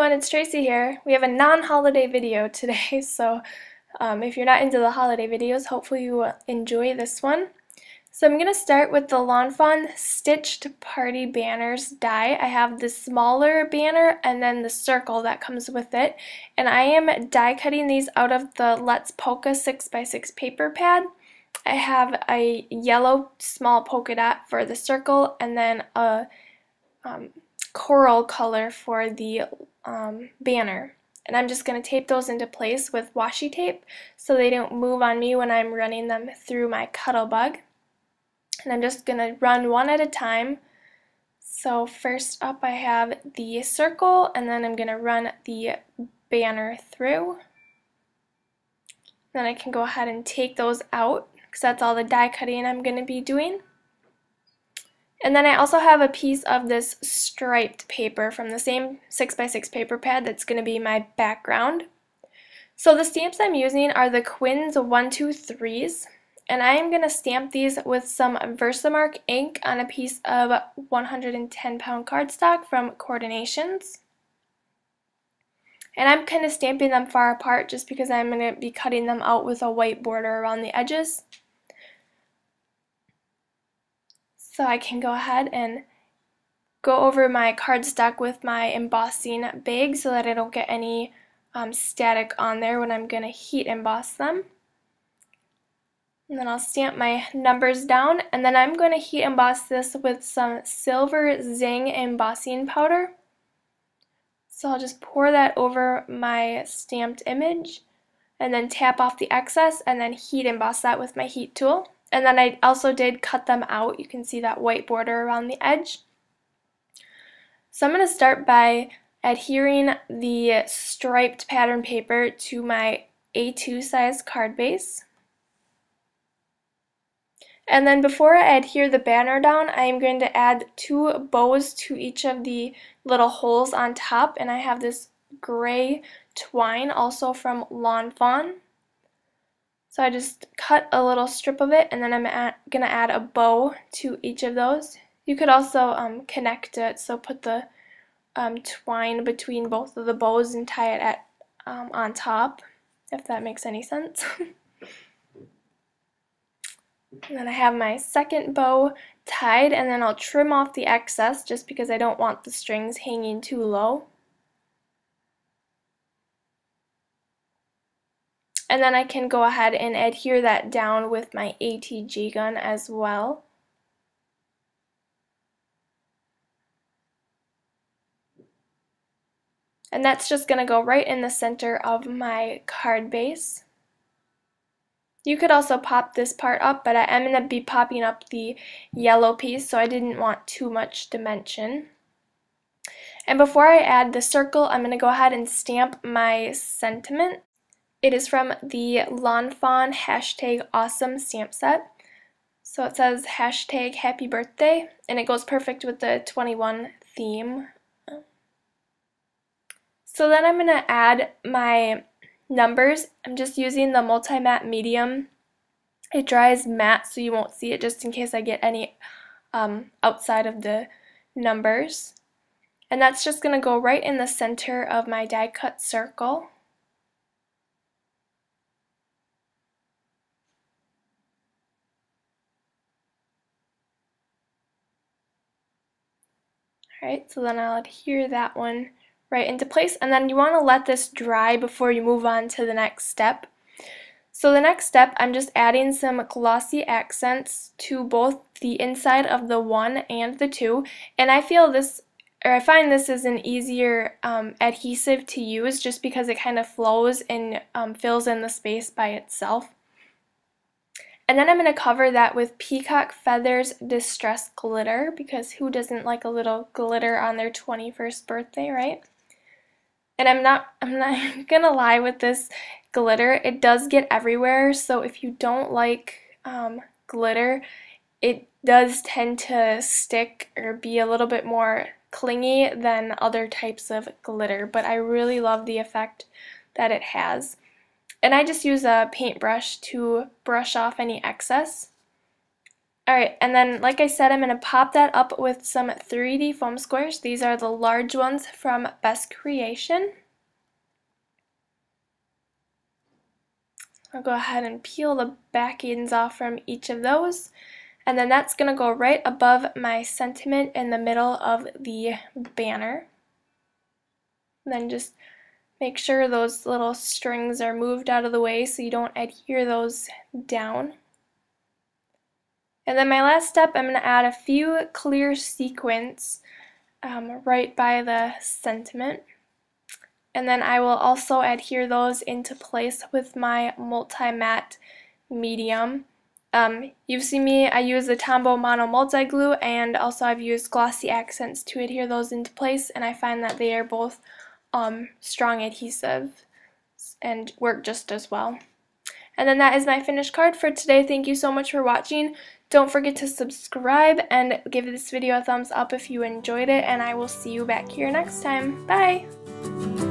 everyone, it's Tracy here. We have a non-holiday video today, so if you're not into the holiday videos, hopefully you will enjoy this one. So I'm going to start with the Lawn Fawn Stitched Party Banners die. I have the smaller banner and then the circle that comes with it. And I am die cutting these out of the Let's Polka 6x6 paper pad. I have a yellow small polka dot for the circle and then a coral color for the banner. And I'm just going to tape those into place with washi tape so they don't move on me when I'm running them through my Cuttlebug. And I'm just going to run one at a time. So first up I have the circle, and then I'm going to run the banner through. Then I can go ahead and take those out because that's all the die cutting I'm going to be doing. And then I also have a piece of this striped paper from the same 6x6 paper pad that's going to be my background. So the stamps I'm using are the Quinn's 123s, and I am going to stamp these with some Versamark ink on a piece of 110-pound cardstock from Coordinations. And I'm kind of stamping them far apart just because I'm going to be cutting them out with a white border around the edges. So I can go ahead and go over my cardstock with my embossing bag so that I don't get any static on there when I'm going to heat emboss them. And then I'll stamp my numbers down, and then I'm going to heat emboss this with some Silver Zing embossing powder. So I'll just pour that over my stamped image and then tap off the excess and then heat emboss that with my heat tool. And then I also did cut them out. You can see that white border around the edge. So I'm going to start by adhering the striped pattern paper to my A2 size card base. And then before I adhere the banner down, I am going to add 2 bows to each of the little holes on top. And I have this gray twine also from Lawn Fawn. So I just cut a little strip of it, and then I'm going to add a bow to each of those. You could also connect it, so put the twine between both of the bows and tie it on top, if that makes any sense. And then I have my second bow tied, and then I'll trim off the excess just because I don't want the strings hanging too low. And then I can go ahead and adhere that down with my ATG gun as well. And that's just going to go right in the center of my card base. You could also pop this part up, but I am going to be popping up the yellow piece, so I didn't want too much dimension. And before I add the circle, I'm going to go ahead and stamp my sentiment. It is from the Lawn Fawn #awesome stamp set. So it says #happy birthday, and it goes perfect with the 21 theme. So then I'm going to add my numbers. I'm just using the multi-matte medium. It dries matte so you won't see it, just in case I get any outside of the numbers. And that's just going to go right in the center of my die cut circle. Alright, so then I'll adhere that one right into place, and then you want to let this dry before you move on to the next step. So the next step, I'm just adding some glossy accents to both the inside of the 1 and the 2, and I find this is an easier adhesive to use just because it kind of flows and fills in the space by itself. And then I'm going to cover that with Peacock Feathers Distress Glitter, because who doesn't like a little glitter on their 21st birthday, right? And I'm not going to lie with this glitter. It does get everywhere, so if you don't like glitter, it does tend to stick or be a little bit more clingy than other types of glitter, but I really love the effect that it has. And I just use a paintbrush to brush off any excess. Alright, and then like I said, I'm going to pop that up with some 3D foam squares. These are the large ones from Best Creation. I'll go ahead and peel the back ends off from each of those. And then that's going to go right above my sentiment in the middle of the banner. And then just make sure those little strings are moved out of the way so you don't adhere those down. And then my last step, I'm going to add a few clear sequins right by the sentiment. And then I will also adhere those into place with my multi-matte medium. You've seen me, I use the Tombow Mono Multi-Glue, and also I've used glossy accents to adhere those into place, and I find that they are both strong adhesive and work just as well. And then that is my finished card for today. Thank you so much for watching. Don't forget to subscribe and give this video a thumbs up if you enjoyed it, and I will see you back here next time. Bye!